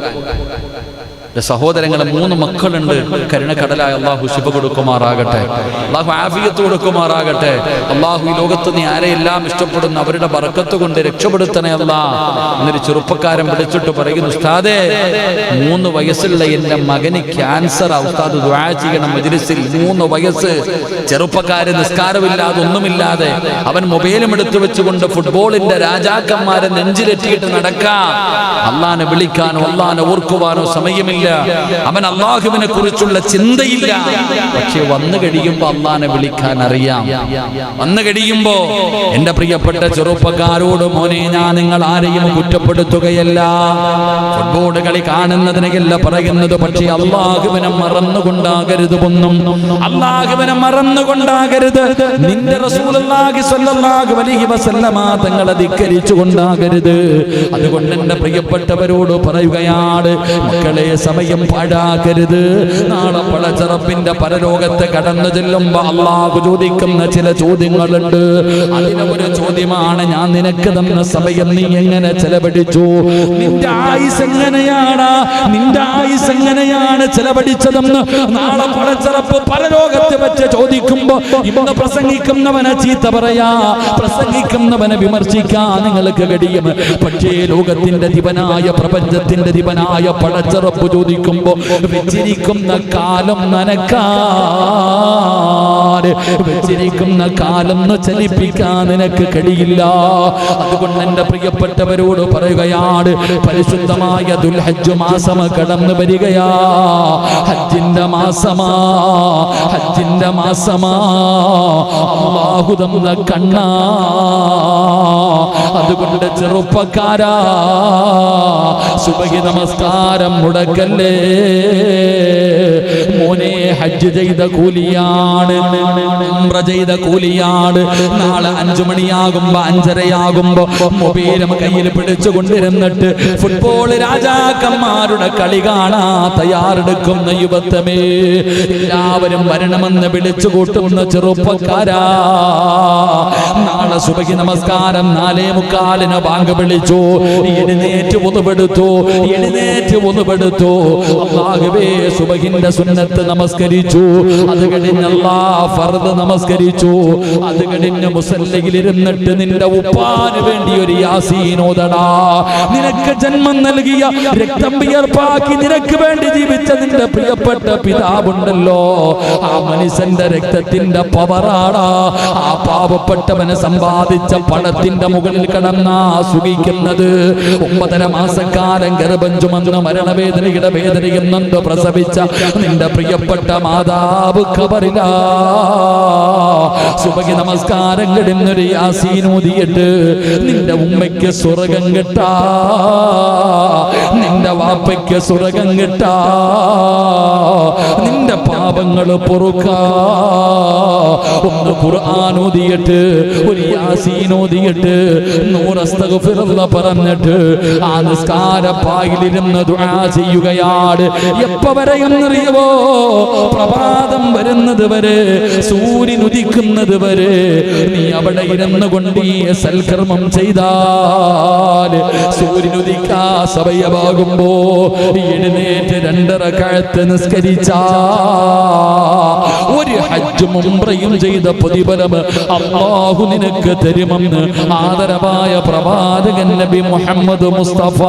സഹോദരങ്ങളെ 3 മക്കളുണ്ട്. കരുണക്കടലായ അള്ളാഹു ശിഫ കൊടുക്കുമാറാകട്ടെ, അള്ളാഹു ആഫിയത്ത് കൊടുക്കുമാറാകട്ടെ. അള്ളാഹു ഈ ലോകത്ത് നീ ആരെയെല്ലാം ഇഷ്ടപ്പെടുന്ന അവരുടെ ബർക്കത്ത് കൊണ്ട് രക്ഷപ്പെടുത്തണേ അല്ലാ. എന്നൊരു ചെറുപ്പക്കാരൻ വിളിച്ചിട്ട് പറയുന്നു, ഉസ്താദേ 3 വയസ്സുള്ള എൻ്റെ മകന് ക്യാൻസറാ, ഉസ്താദ് ദുആ ചെയ്യണം മജ്ലിസിൽ. 3 വയസ്സ് ചെറുപ്പക്കാരൻ, നിസ്കാരമില്ലാതെ ഒന്നുമില്ലാതെ അവൻ മൊബൈലും എടുത്തു വെച്ചുകൊണ്ട് ഫുട്ബോളിന്റെ രാജാക്കന്മാരെ നെഞ്ചിലെറ്റിയിട്ട് നടക്കാം. അള്ളാനെ വിളിക്കാനോ അള്ളാനെ ഓർക്കുവാനോ സമയമില്ല. അവൻ അള്ളാഹുവിനെ കുറിച്ചുള്ള ചിന്തയില്ല. പക്ഷെ വന്നു കഴിയുമ്പോ അള്ളാനെ വിളിക്കാൻ അറിയാം. വന്നു കഴിയുമ്പോ എന്റെ പ്രിയപ്പെട്ട ചെറുപ്പക്കാരോട്, മോനെ ഞാൻ നിങ്ങൾ ആരെയും കുറ്റപ്പെടുത്തുകയല്ല, ഫുട്ബോൾ കളി കാണുന്നതിനല്ല പറയുന്നത്. പക്ഷെ അള്ളാഹുവിനെ മറന്നുകൊണ്ടാകരുത്, ഒന്നും അള്ളാഹുവിനെ മറന്നുകൊണ്ടാകരുത്. നിന്റെ റസൂലുള്ളാഹി സ്വല്ലല്ലാഹു അലൈഹി വസല്ലമ തങ്ങളെ ധിക്കരിച്ചുകൊണ്ടാകരുത്. അതുകൊണ്ട് എന്റെ പ്രിയപ്പെട്ടവരോട് പറയുകയാണ്, മക്കളെ സമയം പാഴാക്കരുത്. നാളെ പടച്ചറപ്പിന്റെ പരലോകത്ത് കടന്നു ചെല്ലുമ്പോ അള്ളാഹു ചോദിക്കുന്ന ചില ചോദ്യങ്ങളുണ്ട്. അതിലെ ഒരു ചോദ്യമാണ്, ഞാൻ നിനക്ക് തന്ന സമയം നീ എങ്ങനെ ചെലവഴിച്ചു? നിന്റെ ആയുസ് എങ്ങനെയാണ്, നിന്റെ ആയുസ് എങ്ങനെയാണ് ചെലവഴിച്ചതെന്ന് നാളെ പടച്ചറപ്പ് പരലോകത്ത് വെച്ച് ചോദിക്കുമ്പോ ഇന്ന് പ്രസംഗിക്കുന്നവനെ ചീത്ത പറയാ, പ്രസംഗിക്കുന്നവനെ വിമർശിക്കാൻ നിങ്ങൾക്ക് കഴിയും. പക്ഷേ ലോകത്തിന്റെ ദിവനായ, പ്രപഞ്ചത്തിന്റെ ദിവനായ പടച്ചറപ്പ് ചോദിക്കുമ്പോ വെച്ചിരിക്കുന്ന കാലം നനക്കാൻ, വെച്ചിരിക്കുന്ന കാലം ചലിപ്പിക്കാൻ നിനക്ക് കഴിയില്ല. അതുകൊണ്ട് എന്റെ പ്രിയപ്പെട്ടവരോട് പറയുകയാണ്, പരിശുദ്ധമായ ദുൽഹജ്ജ് മാസം കടന്നു വരികയാ. ഹജ്ജിന്റെ മാസമാ, ഹജ്ജിന്റെ മാസമാ. അല്ലാഹു തന്ന കണ്ണാ. അതുകൊണ്ട് ചെറുപ്പക്കാരാ, സുബഹി നമസ്കാരം മുടക്കല്ലേ മോനെ. ഹജ്ജ് ചെയ്ത കൂലിയാണ്, ഉംറ ചെയ്ത കൂലിയാണ്. നാളെ 5 മണിയാകുമ്പോ 5:30 മൊബൈലും കയ്യിൽ പിടിച്ചുകൊണ്ടിരുന്നിട്ട് ഫുട്ബോൾ രാജാക്കന്മാരുടെ കളി കാണാ തയ്യാറെടുക്കുന്ന യുവത്വമേ, എല്ലാവരും വരണമെന്ന് വിളിച്ചു കൂട്ടുന്ന ചെറുപ്പക്കാരാ, നാളെ സുബഹി നമസ്കാരം 4:45 ബാങ്ക് വിളിച്ചു. എഴുന്നേറ്റ് ഒന്നുപെടുത്തു, എഴുന്നേറ്റ് ഒന്നുപെടുത്തു. അല്ലാഹുവേ, സുബഹിന്റെ സുന്നത്ത് നമസ്കരിച്ചു, അത് കഴിഞ്ഞ് ഫർദ് നമസ്കരിച്ചു, അത് കഴിഞ്ഞ് മുസല്ലയിൽ ഇരുന്നിട്ട് നിന്റെ ഉപ്പാന് വേണ്ടി ഒരു യാസീൻ ഓതടാ. നിനക്ക് ജന്മം നൽകിയ, രക്തം വിയർപ്പാക്കി നിനക്ക് വേണ്ടി ജീവിച്ച നിന്റെ പ്രിയപ്പെട്ട പിതാവുണ്ടല്ലോ, ആ മനുഷ്യന്റെ രക്തത്തിന്റെ പവറാടാ. ആ പാവപ്പെട്ടവനെ സമ്പാദിച്ച പണത്തിന്റെ മുകളിൽ കിടന്നാ സുഖിക്കുന്നത്. 9.5 മാസക്കാലം ഗർഭം ചുമന്ന മരണവേദനയുടെ വേദനയെന്നുണ്ട് പ്രസവിച്ച നിന്റെ പ്രിയപ്പെട്ട മാതാവ് ഖബറിലാ. സുബഹി നമസ്കാരം കഴിഞ്ഞൊരു യാസീൻ ഓതിയിട്ട് നിന്റെ ഉമ്മയ്ക്ക് സ്വർഗം കിട്ടാ, നിന്റെ വാപ്പയ്ക്ക് സ്വർഗം കിട്ടാ, നിന്റെ പാപങ്ങൾ പൊറുക്കാ. ഒന്ന് ഖുർആൻ ഓതിയിട്ട്, ഒരു യാസീൻ ഓതിയിട്ട്, 100 അസ്തഗ്ഫിറുല്ലാഹ് പറഞ്ഞിട്ട് ആ നിസ്കാരപ്പായിലിരുന്ന് ദുആ ചെയ്യുകയാണ്. എപ്പോ വരെയെന്നറിയുമോ? പ്രഭാതം വരുന്നത് വരെ, സൂര്യൻ ഉദിക്കുന്നത് വരെ നീ അവിടെ ഇരുന്നു കൊണ്ട് ഈ സൽക്കർമ്മം ചെയ്താൽ സൂര്യൻ ഉദിക്കാ സമയമാകുമ്പോ എഴുന്നേറ്റ് 2 റക്അത്ത് നിസ്കരിച്ചാ ഒരു ഹജ്ജും ഉംറയും ചെയ്ത പ്രതിഫലം അല്ലാഹു നിനക്ക് തരുമെന്ന് ആദരവായ പ്രവാചകൻ നബി മുഹമ്മദ് മുസ്തഫ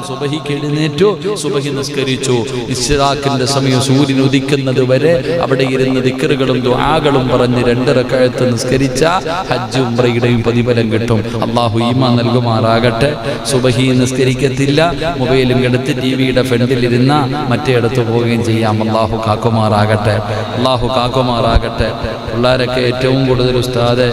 സുബഹിക്ക് എഴുന്നേറ്റു, സുബഹി നിസ്കരിച്ചു. ഇശ്റാഖിന്റെ സമയം സൂര്യൻ ഉദിക്കുന്നത് വരെ അവിടെ ഇരുന്ന് ദിക്റുകളും ദുആകളും പറഞ്ഞ് 2 റക്അത്ത് നിസ്കരിച്ച ഹജ്ജ് ഉംറയുടെയും പ്രതിഫലം കിട്ടും. അല്ലാഹു ഈമാൻ നൽകുമാറാകട്ടെ. സുബഹി നിസ്കരിക്കത്തില്ല, മൊബൈലും എടുത്ത് ടിവിയുടെ ഫ്രണ്ടിലിരുന്ന മറ്റേടത്ത് പോവുകയും ചെയ്യാം. അല്ലാഹു കാക്കുമാറാകട്ടെ, അല്ലാഹു കാക്കുമാറാകട്ടെ. പിള്ളേരൊക്കെ ഏറ്റവും കൂടുതൽ ഉസ്താദ്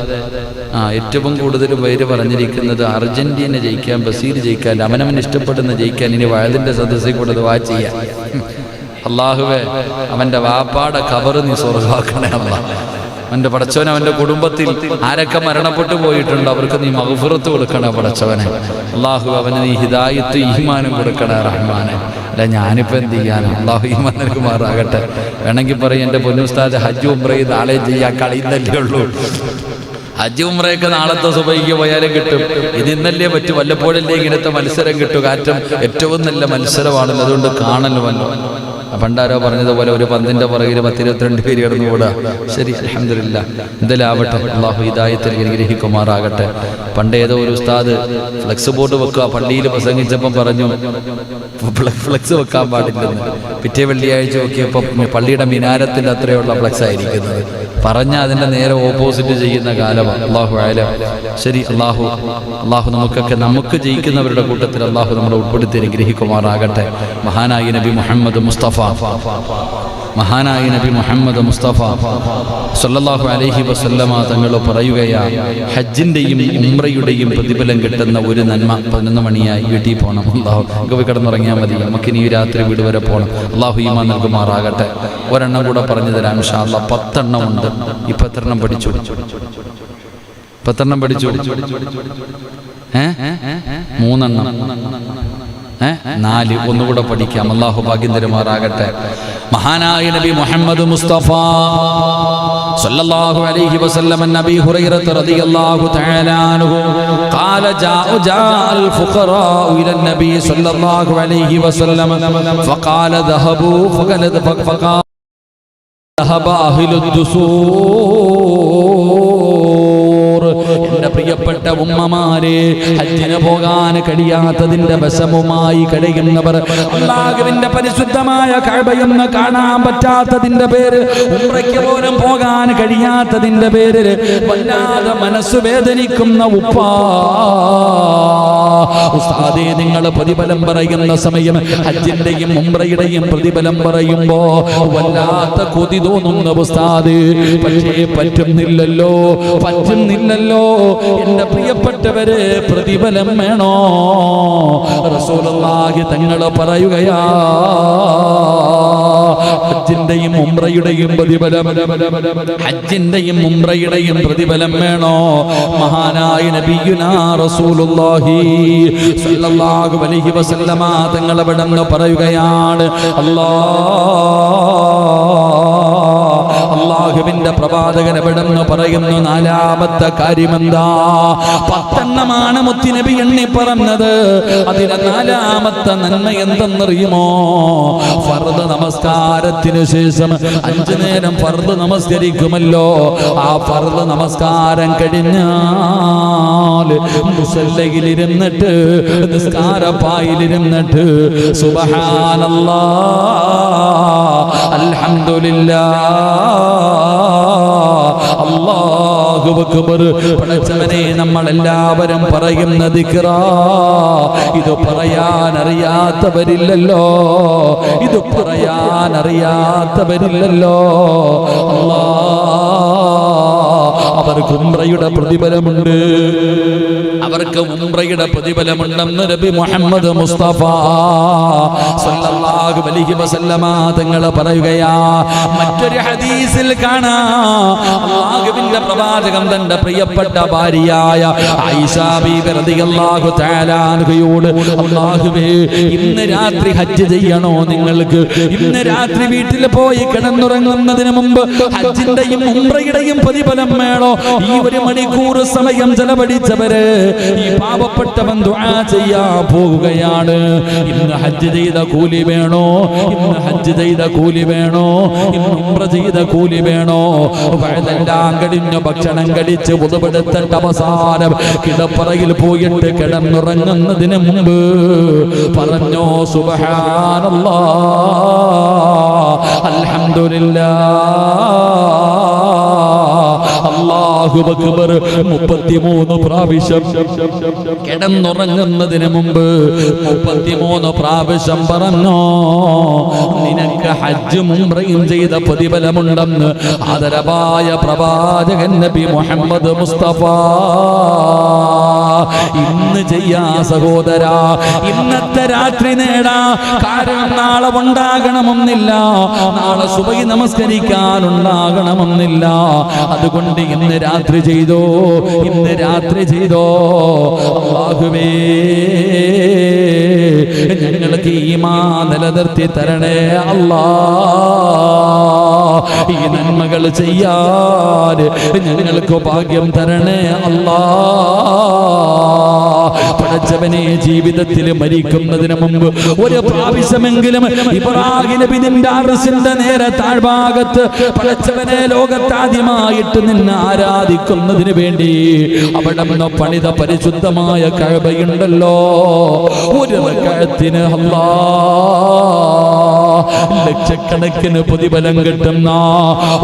ഏറ്റവും കൂടുതൽ പേര് പറഞ്ഞിരിക്കുന്നത് അർജന്റീന ജയിക്കാൻ, ബ്രസീൽ ജയിക്കാൻ, അവനവൻ ഇഷ്ടപ്പെടുന്ന ജയിക്കാൻ ഇനി വയലിന്റെ സദസ്സിൽ കൂടെ ദുആ ചെയ്യാം. അല്ലാഹുവേ, അവന്റെ വാപ്പാടെ ഖബർ നീ സ്വർഗ്ഗമാക്കണേ അല്ലാഹ്. അവൻ്റെ പടച്ചവൻ അവൻ്റെ കുടുംബത്തിൽ ആരൊക്കെ മരണപ്പെട്ടു പോയിട്ടുണ്ട് അവർക്ക് നീ മഗ്ഫിറത്ത് കൊടുക്കണേ പടച്ചവനെ. അള്ളാഹു അവന് നീ ഹിദായത്ത് ഈമാനും കൊടുക്കണേ റഹ്മാനെ. അല്ല ഞാനിപ്പോൾ എന്ത് ചെയ്യാനാണ്? അള്ളാഹു ഈമാൻ നൽകുമാറാകട്ടെ. വേണമെങ്കിൽ പറയും എൻ്റെ പൊന്നുസ്താദ് ഹജ്ജ് ഉംറയും നാളെ ചെയ്യാൻ കളിയുന്നല്ലേ ഉള്ളൂ. ഹജ്ജ് ഉംറയൊക്കെ നാളത്തെ സുബഹിക്ക് പോയാലും കിട്ടും. ഇത് ഇന്നല്ലേ പറ്റും, വല്ലപ്പോഴല്ലേ ഇങ്ങനത്തെ മത്സരം കിട്ടും. കാരണം ഏറ്റവും നല്ല മത്സരമാണല്ലോ, അതുകൊണ്ട് കാണലുമല്ലോ. പണ്ടാരോ പറഞ്ഞതുപോലെ ഒരു പന്തിൻ്റെ പുറകിൽ 10-22 പേര് കിടന്നു കൂടാ. ശരി, അൽഹംദുലില്ലാ, എന്തെല്ലാവട്ടെ. അള്ളാഹു ഹിദായത്തിൽ ഗ്രഹിക്കുമാറാകട്ടെ. പണ്ട് ഏതോ ഒരു ഉസ്താദ് ഫ്ലെക്സ് ബോർഡ് വെക്കുക പള്ളിയിൽ പ്രസംഗിച്ചപ്പം പറഞ്ഞു ഫ്ലെക്സ് വെക്കാൻ പാടില്ലെന്ന്. പിറ്റേ വെള്ളിയാഴ്ച നോക്കിയപ്പോൾ പള്ളിയുടെ മിനാരത്തിൻ്റെ അത്രയുള്ള ഫ്ലെക്സ് ആയിരിക്കുന്നത്. പറഞ്ഞ അതിൻ്റെ നേരെ ഓപ്പോസിറ്റ് ചെയ്യുന്ന കാലമാണ്. അള്ളാഹു ആയാലും ശരി. അള്ളാഹു നമുക്ക് ജയിക്കുന്നവരുടെ കൂട്ടത്തിൽ അള്ളാഹു നമ്മളെ ഉൾപ്പെടുത്തി ഗ്രഹിക്കുമാറാകട്ടെ. മഹാനായ നബി മുഹമ്മദ് മുസ്തഫ സല്ലല്ലാഹു അലൈഹി വസല്ലമ തങ്ങൾ പറയുകയാ, ഹജ്ജിന്റെയും ഉംറയുടെയും പ്രതിഫലം കിട്ടുന്ന ഒരു നന്മ 11 മണിയായി വീട്ടിൽ പോകണം. അള്ളാഹു പോയി കിടന്നുറങ്ങിയാൽ മതി, നമുക്കിനി ഈ രാത്രി വീട് വരെ പോകണം. അള്ളാഹു ഈമാൻ നൽകുമാറാകട്ടെ. ഒരെണ്ണം കൂടെ പറഞ്ഞു തരാം ഇൻഷാ അല്ലാഹ്. 10 എണ്ണം ഉണ്ട്. ഇപ്പൊ എത്ര എണ്ണം പഠിച്ചു? 10 എണ്ണം പഠിച്ചു. 3 എണ്ണം, 4 ഒന്നുകൂടെ പഠിക്കാം. അല്ലാഹു ഭാഗ്യം തരുമാറാകട്ടെ. മഹാനായ നബി മുഹമ്മദ് മുസ്തഫ സല്ലല്ലാഹു അലൈഹി വസല്ലം നബി ഹുറൈറ റളിയല്ലാഹു തആല അൻഹു قال جاء الفقراء الى النبي صلى الله عليه وسلم فقال ذهبوا فقال ذهب اهل الدثور. എന്റെ പ്രിയപ്പെട്ട ഉമ്മമാരെ, ഹജ്ജിന് പോകാൻ കഴിയാത്തതിന്റെ വശമുമായി കഴിയുന്നവർ, അല്ലാഹുവിന്റെ പരിശുദ്ധമായ കഅബയൊന്ന് കാണാൻ പറ്റാത്തതിന്റെ പേര്, ഉംറയ്ക്ക് പോലും പോകാൻ കഴിയാത്തതിന്റെ പേരിൽ വല്ലാതെ മനസ്സ് വേദനിക്കുന്ന ഉപ്പാ, ഉസ്താദേ നിങ്ങൾ പ്രതിഫലം പറയുന്ന സമയം ഹജ്ജിന്റെയും ഉംറയുടെയും പ്രതിഫലം പറയുമ്പോ വല്ലാത്ത കൊതി തോന്നുന്ന ഉസ്താദ്. പക്ഷേ പറ്റുന്നില്ലല്ലോ. എന്റെ പ്രിയപ്പെട്ടവരെ, പ്രതിഫലം വേണോ? റസൂലുള്ളാഹി തങ്ങൾ പറയുകയാ, ഹജ്ജിന്റെയും ഉംറയുടെയും പ്രതിഫലം വേണോ? മഹാനായ നബിയുനാ റസൂലുള്ളാഹി സ്വല്ലല്ലാഹു അലൈഹി വസല്ലമ തങ്ങൾ അവിടുന്ന് പറയുകയാണ്, അല്ലാഹുവിന്റെ പ്രവാചകൻ എവിടെന്ന് പറയുന്നു, 4ാമത്തെ കാര്യമെന്താ? 10 എണ്ണമാണ് മുത്തുനബി എണ്ണി പറഞ്ഞത്. അതിലെ 4ാമത്തെ നന്മ എന്തെന്നറിയുമോ? ഫർദ് നമസ്കാരത്തിന് ശേഷം 5 നേരം ഫർദ് നമസ്കരിക്കുമല്ലോ. ആ ഫർദ് നമസ്കാരം കഴിഞ്ഞാൽ മുസല്ലയിലിരുന്നിട്ട്, നിസ്കാരപ്പായിലിരുന്നിട്ട് സുബ്ഹാനല്ലാഹ്, അൽഹംദുലില്ലാഹ്, അല്ലാഹു അക്ബർ. പടച്ചവനെ, നമ്മളെല്ലാവരും പറയുന്ന ദിക്റാ. ഇത് പറയാൻ അറിയാത്തവരില്ലല്ലോ. അവർക്ക് ഉംറയുടെ പ്രതിഫലമുണ്ട്. പ്രതിഫലമുണ്ടെന്ന് നബി മുഹമ്മദ് മുസ്തഫ സല്ലല്ലാഹു അലൈഹി വസല്ലമ തങ്ങൾ പറയുകയാ. മറ്റൊരു ഹദീസിൽ കാണാം, അല്ലാഹുവിന്റെ പ്രവാചകൻ തന്റെ പ്രിയപ്പെട്ട ഭാര്യയായ ആയിഷ ബീബി റളിയല്ലാഹു തആല അൻഹയോട്, അല്ലാഹുവേ, ഇന്ന് രാത്രി ഹജ്ജ് ചെയ്യണോ നിങ്ങൾക്ക്? ഇന്ന് രാത്രി വീട്ടിൽ പോയി കിടന്നുറങ്ങുന്നതിന് മുമ്പ് ഹജ്ജിന്റെയും ഉംറയുടെയും പ്രതിഫലം വേണോ? ഈ 1 മണിക്കൂർ സമയം ചെലവഴിച്ചവര്, ഈ പാവപ്പെട്ടവൻ ദുആ ചെയ്യാൻ പോവുകയാണ്. ഇന്ന് ഹജ്ജ് ചെയ്ത കൂലി വേണോ? ഇന്ന് ഹജ്ജ് ചെയ്ത കൂലി വേണോ? ഇന്ന് ഉംറ ചെയ്ത കൂലി വേണോ? വയതെല്ലാം കഴിഞ്ഞ് ഭക്ഷണം കഴിച്ച് ഉദവെടുത്തിട്ട് അവസാനം കിടപ്പറയിൽ പോയിട്ട് കിടന്നുറങ്ങുന്നതിന് മുമ്പ് പറഞ്ഞോ, സുബ്ഹാനല്ലാഹ്, അൽഹംദുലില്ലാഹ്, അല്ലാഹ് അല്ലാഹു അക്ബർ 33 പ്രാവശ്യം കിടന്നുറങ്ങുന്നതിന് മുമ്പ് 33 പ്രാവശ്യം പറഞ്ഞോ, നിനക്ക് ഹജ്ജും ഉംറയും ചെയ്ത പ്രതിഫലമുണ്ടെന്ന് ആദരവായ പ്രവാചകൻ നബി മുഹമ്മദ് മുസ്തഫ. ഇന്ന് ചെയ്യാ സഹോദരാ, ഇന്നത്തെ രാത്രി നേടാ. കാരണം നാളെ ഉണ്ടാകണമെന്നില്ല, നാളെ സുബഹി നമസ്കരിക്കാനുണ്ടാകണമെന്നില്ല. അതുകൊണ്ട് ഇന്ന് രാത്രി ചെയ്തോ, ഇന്ന് രാത്രി ചെയ്തോ. അല്ലാഹുവേ, ഞങ്ങൾക്ക് ഈമാൻ നിലനിർത്തി തരണേ അല്ലാ. ഈ നന്മകൾ ചെയ്യാൻ ഞങ്ങൾക്ക് ഭാഗ്യം തരണേ അല്ലാ. പടച്ചവനെ, ജീവിതത്തിൽ മരിക്കുന്നതിന് മുമ്പ് ഒരു പ്രാവശ്യമെങ്കിലും ഇബ്രാഹിം നബി നിന്റെ അർശിന്റെ നേരെ താഴ്ഭാഗത്ത് പടച്ചവനെ ലോകത്താദ്യമായിട്ട് നിന്നെ ആരാധിക്കുന്നതിന് വേണ്ടി അവിടെ നിന്ന് പണിത പരിശുദ്ധമായ കഅബയുണ്ടല്ലോ, ഒരു റക്അത്തിന് ലക്ഷക്കണക്കിന് പ്രതിഫലം കിട്ടുന്ന,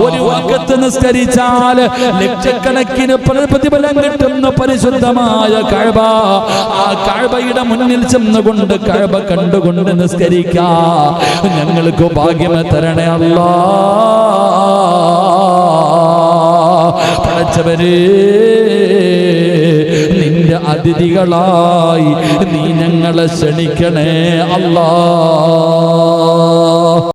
ഒരു വഖത്ത് നിസ്കരിച്ചാൽ ലക്ഷക്കണക്കിന് പ്രതിഫലം കിട്ടുന്ന പരിശുദ്ധമായ കഅബ. ആ കഅബയുടെ മുന്നിൽ ചെന്നുകൊണ്ട് കഅബ കണ്ടുകൊണ്ട് നിസ്കരിക്കാ ഞങ്ങൾക്ക് ഭാഗ്യം തരണേ അല്ലാ. പടച്ചവരേ, നിന്റെ അതിഥികളായി നീ ഞങ്ങളെ ക്ഷണിക്കണേ അല്ലാ.